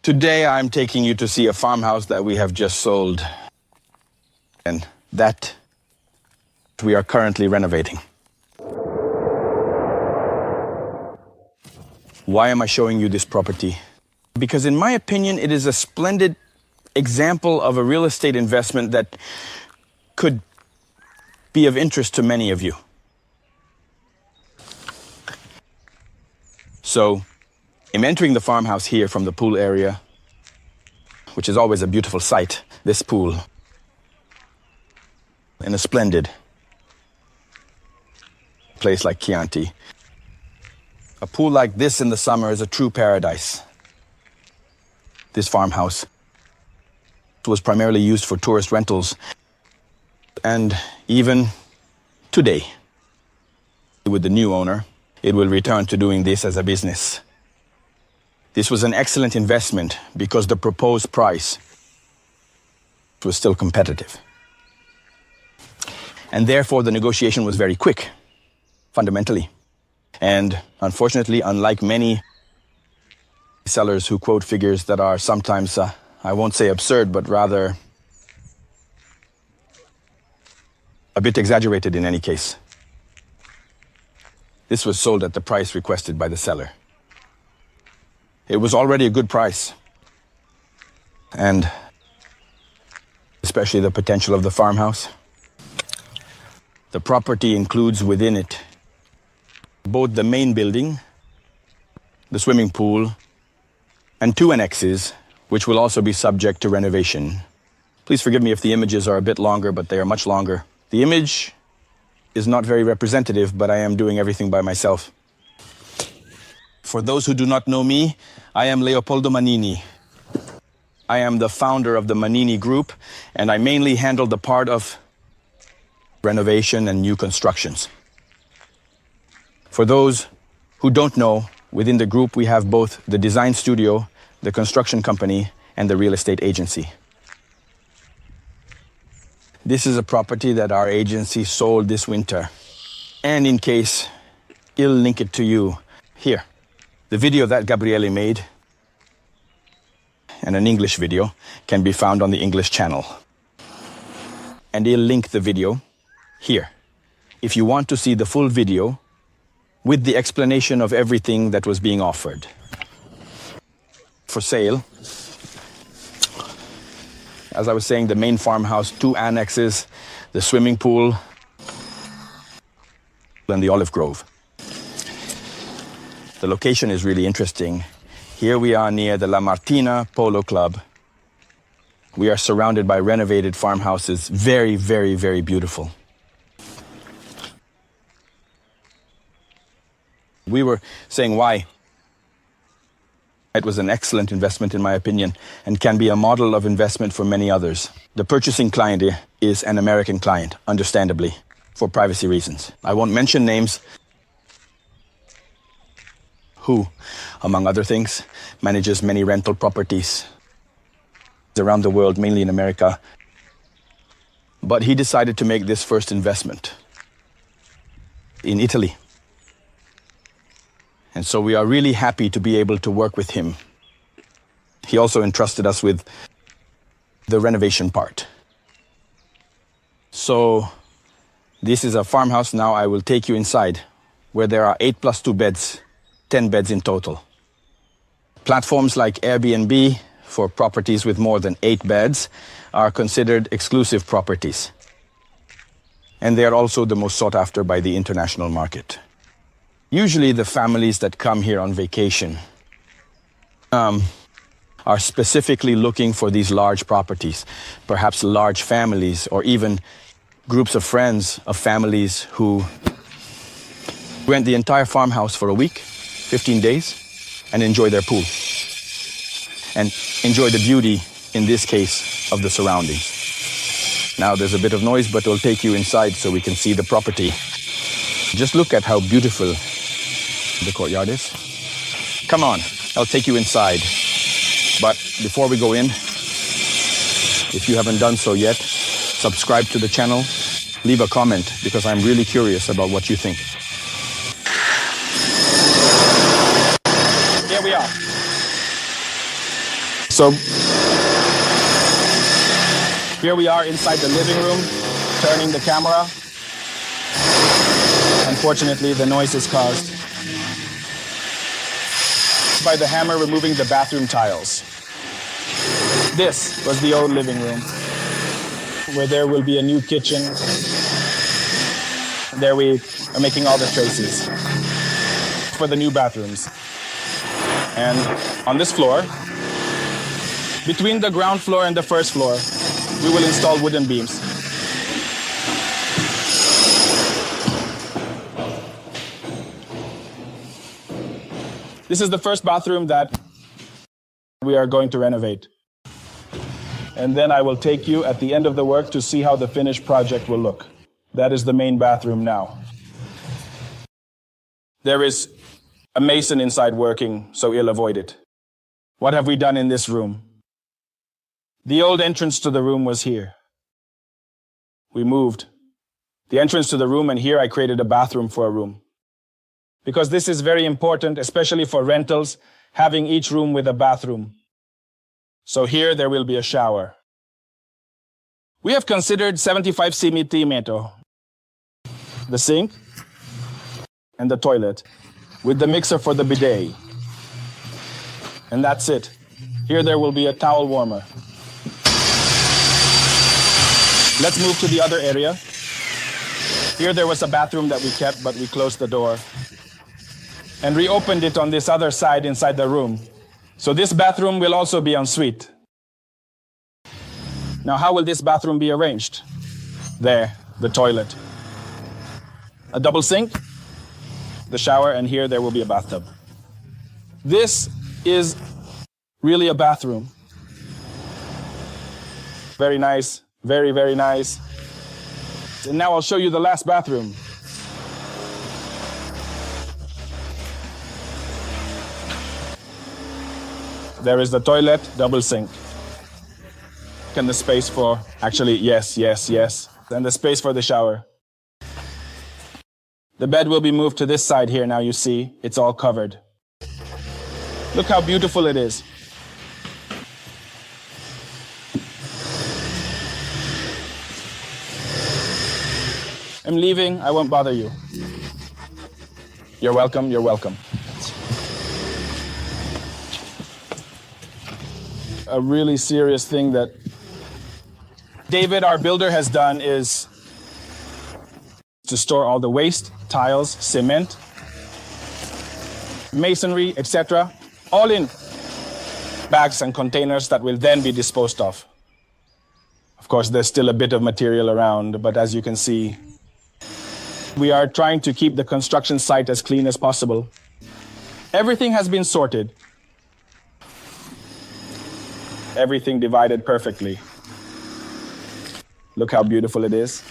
Today I'm taking you to see a farmhouse that we have just sold and that we are currently renovating. Why am I showing you this property? Because in my opinion, it is a splendid example of a real estate investment that could be of interest to many of you. So, I'm entering the farmhouse here from the pool area, which is always a beautiful sight, this pool, in a splendid place like Chianti. A pool like this in the summer is a true paradise. This farmhouse was primarily used for tourist rentals, and even today, with the new owner, it will return to doing this as a business. This was an excellent investment because the proposed price was still competitive. And therefore, the negotiation was very quick, fundamentally. And unfortunately, unlike many sellers who quote figures that are sometimes, I won't say absurd, but rather a bit exaggerated in any case, this was sold at the price requested by the seller. It was already a good price, and especially the potential of the farmhouse. The property includes within it both the main building, the swimming pool, and 2 annexes, which will also be subject to renovation. Please forgive me if the images are a bit longer, but they are much longer. The image is not very representative, but I am doing everything by myself. For those who do not know me, I am Leopoldo Manini. I am the founder of the Manini Group, and I mainly handle the part of renovation and new constructions. For those who don't know, within the group we have both the design studio, the construction company, and the real estate agency. This is a property that our agency sold this winter. And in case, I'll link it to you here. The video that Gabriele made, and an English video, can be found on the English channel. And I'll link the video here. If you want to see the full video with the explanation of everything that was being offered. For sale, as I was saying, the main farmhouse, 2 annexes, the swimming pool, and the olive grove. The location is really interesting. Here we are near the La Martina Polo Club. We are surrounded by renovated farmhouses, very, very, very beautiful. We were saying why it was an excellent investment in my opinion, and can be a model of investment for many others. The purchasing client is an American client, understandably, for privacy reasons. I won't mention names, who, among other things, manages many rental properties around the world, mainly in America. But he decided to make this first investment in Italy. And so we are really happy to be able to work with him. He also entrusted us with the renovation part. So this is a farmhouse. Now I will take you inside, where there are 8 plus 2 beds, 10 beds in total. Platforms like Airbnb for properties with more than 8 beds are considered exclusive properties. And they are also the most sought after by the international market. Usually the families that come here on vacation are specifically looking for these large properties, perhaps large families or even groups of friends of families who rent the entire farmhouse for a week, 15 days, and enjoy their pool. And enjoy the beauty, in this case, of the surroundings. Now there's a bit of noise, but we'll take you inside so we can see the property. Just look at how beautiful the courtyard is. Come on, I'll take you inside. But before we go in, if you haven't done so yet, subscribe to the channel, leave a comment, because I'm really curious about what you think. Here we are. So here we are inside the living room, turning the camera. Unfortunately, the noise is caused by the hammer removing the bathroom tiles. This was the old living room, where there will be a new kitchen. There we are making all the traces for the new bathrooms. And on this floor, between the ground floor and the first floor, we will install wooden beams. This is the first bathroom that we are going to renovate. And then I will take you at the end of the work to see how the finished project will look. That is the main bathroom now. There is a mason inside working, so you'll avoid it. What have we done in this room? The old entrance to the room was here. We moved the entrance to the room, and here I created a bathroom for a room. Because this is very important, especially for rentals, having each room with a bathroom. So here there will be a shower. We have considered 75 cm, the sink and the toilet, with the mixer for the bidet. And that's it. Here there will be a towel warmer. Let's move to the other area. Here there was a bathroom that we kept, but we closed the door and reopened it on this other side inside the room. So this bathroom will also be en suite. Now, how will this bathroom be arranged? There, the toilet. A double sink, the shower, and here there will be a bathtub. This is really a bathroom. Very nice, very, very nice. And now I'll show you the last bathroom. There is the toilet, double sink. And the space for, actually, yes. And the space for the shower. The bed will be moved to this side here. Now you see, it's all covered. Look how beautiful it is. I'm leaving, I won't bother you. You're welcome, you're welcome. A really serious thing that David, our builder, has done is to store all the waste, tiles, cement, masonry, etc., all in bags and containers that will then be disposed of. Of course, there's still a bit of material around, but as you can see, we are trying to keep the construction site as clean as possible. Everything has been sorted. Everything divided perfectly. Look how beautiful it is.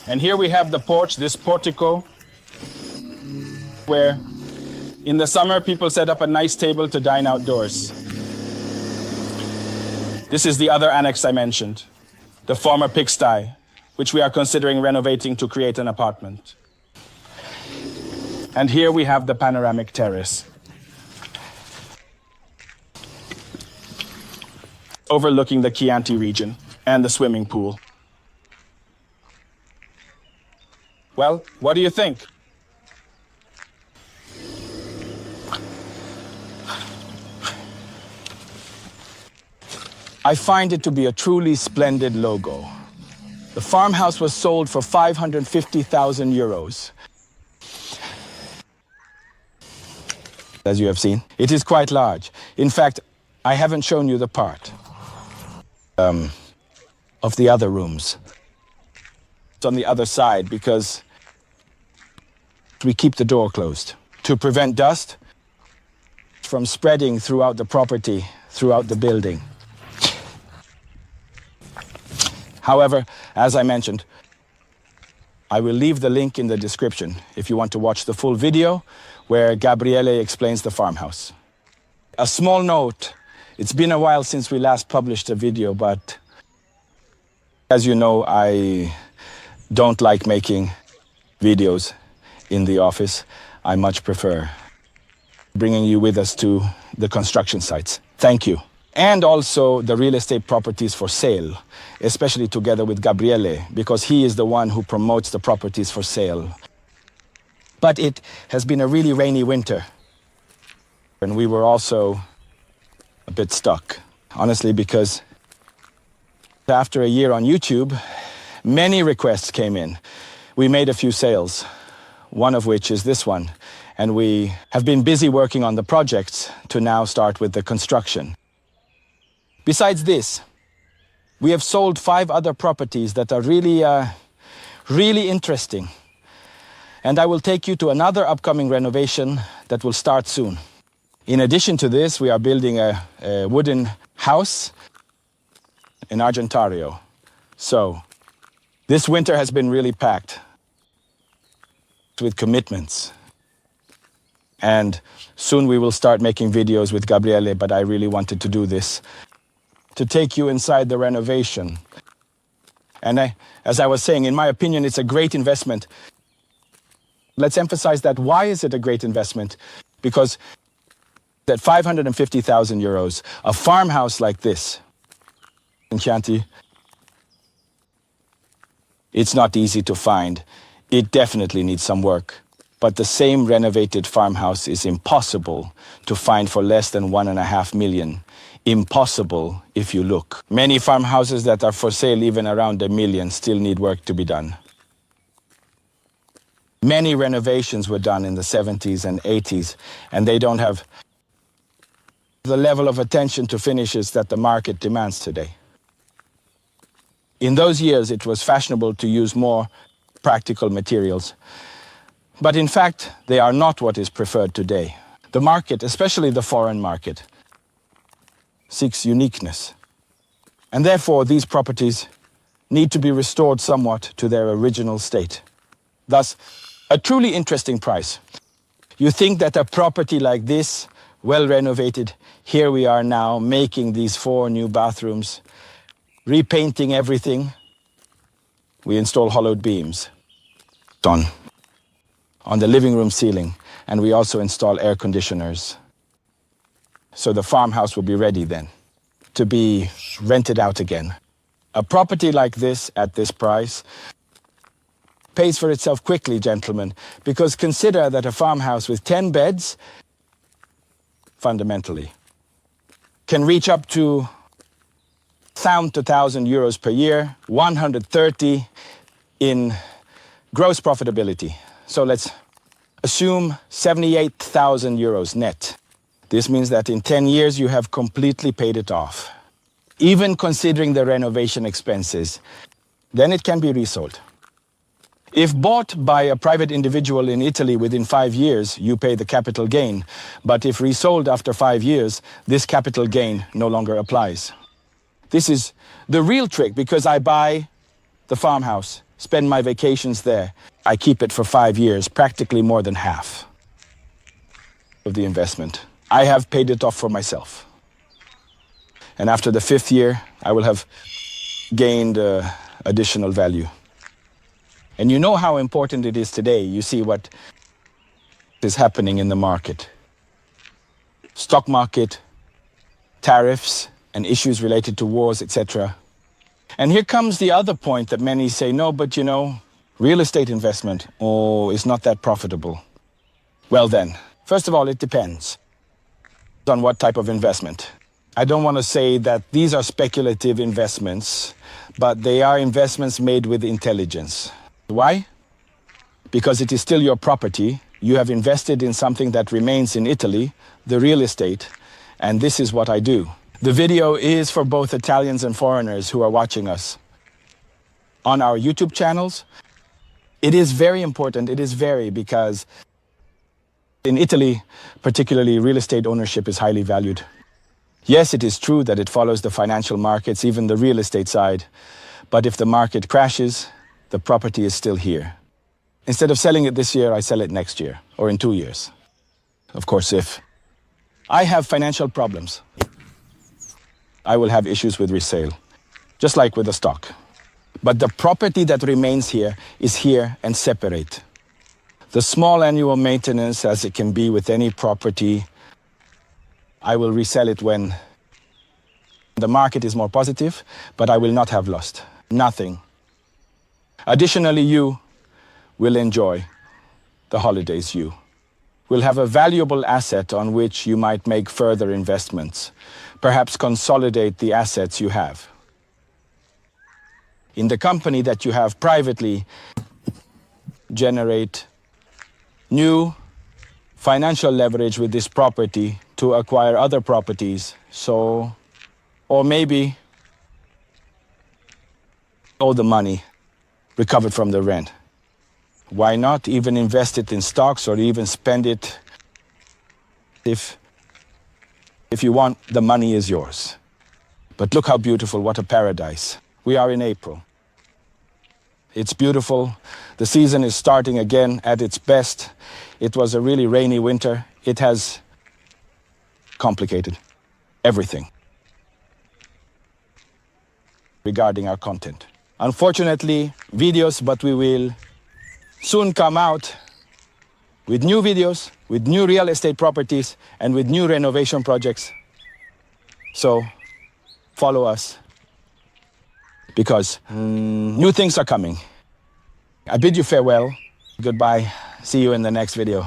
And here we have the porch, this portico, where in the summer people set up a nice table to dine outdoors. This is the other annex I mentioned, the former pigsty, which we are considering renovating to create an apartment. And here we have the panoramic terrace, overlooking the Chianti region and the swimming pool. Well, what do you think? I find it to be a truly splendid logo. The farmhouse was sold for 550,000 euros. As you have seen, it is quite large. In fact, I haven't shown you the part of the other rooms. It's on the other side because we keep the door closed to prevent dust from spreading throughout the property, throughout the building. However, as I mentioned, I will leave the link in the description if you want to watch the full video where Gabriele explains the farmhouse. A small note, it's been a while since we last published a video, but as you know, I don't like making videos in the office. I much prefer bringing you with us to the construction sites. Thank you. And also the real estate properties for sale, especially together with Gabriele, because he is the one who promotes the properties for sale. But it has been a really rainy winter. And we were also a bit stuck, honestly, because after a year on YouTube, many requests came in. We made a few sales, one of which is this one. And we have been busy working on the projects to now start with the construction. Besides this, we have sold 5 other properties that are really interesting. And I will take you to another upcoming renovation that will start soon. In addition to this, we are building a wooden house in Argentario. So, this winter has been really packed with commitments. And soon we will start making videos with Gabriele, but I really wanted to do this to take you inside the renovation. And as I was saying, in my opinion, it's a great investment. Let's emphasize that. Why is it a great investment? Because at 550,000 euros, a farmhouse like this in Chianti, it's not easy to find. It definitely needs some work. But the same renovated farmhouse is impossible to find for less than 1.5 million. Impossible if you look. Many farmhouses that are for sale even around 1 million still need work to be done. Many renovations were done in the 70s and 80s, and they don't have the level of attention to finishes that the market demands today. In those years, it was fashionable to use more practical materials. But in fact, they are not what is preferred today. The market, especially the foreign market, seeks uniqueness. And therefore, these properties need to be restored somewhat to their original state. Thus, a truly interesting price. You think that a property like this, well renovated, here we are now making these 4 new bathrooms, repainting everything. We install hollowed beams on the living room ceiling, and we also install air conditioners. So the farmhouse will be ready then to be rented out again. A property like this at this price pays for itself quickly, gentlemen, because consider that a farmhouse with 10 beds, fundamentally, can reach up to 1,000 euros per year, 130 in gross profitability. So let's assume 78,000 euros net. This means that in 10 years you have completely paid it off. Even considering the renovation expenses, then it can be resold. If bought by a private individual in Italy within 5 years, you pay the capital gain. But if resold after 5 years, this capital gain no longer applies. This is the real trick, because I buy the farmhouse, spend my vacations there. I keep it for 5 years, practically more than half of the investment. I have paid it off for myself. And after the 5th year, I will have gained additional value. And you know how important it is today. You see what is happening in the market. Stock market, tariffs, and issues related to wars, etc. And here comes the other point that many say, no, but you know, real estate investment, is not that profitable. Well then, first of all, it depends on what type of investment. I don't want to say that these are speculative investments, but they are investments made with intelligence. Why? Because it is still your property. You have invested in something that remains in Italy, the real estate, and this is what I do. The video is for both Italians and foreigners who are watching us on our YouTube channels. It is very important, because in Italy, particularly, real estate ownership is highly valued. Yes, it is true that it follows the financial markets, even the real estate side. But if the market crashes, the property is still here. Instead of selling it this year, I sell it next year or in 2 years. Of course, if I have financial problems, I will have issues with resale, just like with the stock. But the property that remains here is here and separate. The small annual maintenance, as it can be with any property, I will resell it when the market is more positive, but I will not have lost. Nothing. Additionally, you will enjoy the holidays. You will have a valuable asset on which you might make further investments, perhaps consolidate the assets you have. In the company that you have privately, generate new financial leverage with this property to acquire other properties. Or maybe all the money recovered from the rent. Why not even invest it in stocks or even spend it if you want, the money is yours. But look how beautiful, what a paradise. We are in April. It's beautiful. The season is starting again at its best. It was a really rainy winter. It has complicated everything regarding our content. Unfortunately, videos, but we will soon come out with new videos, with new real estate properties, and with new renovation projects. So follow us, because new things are coming. I bid you farewell. Goodbye. See you in the next video.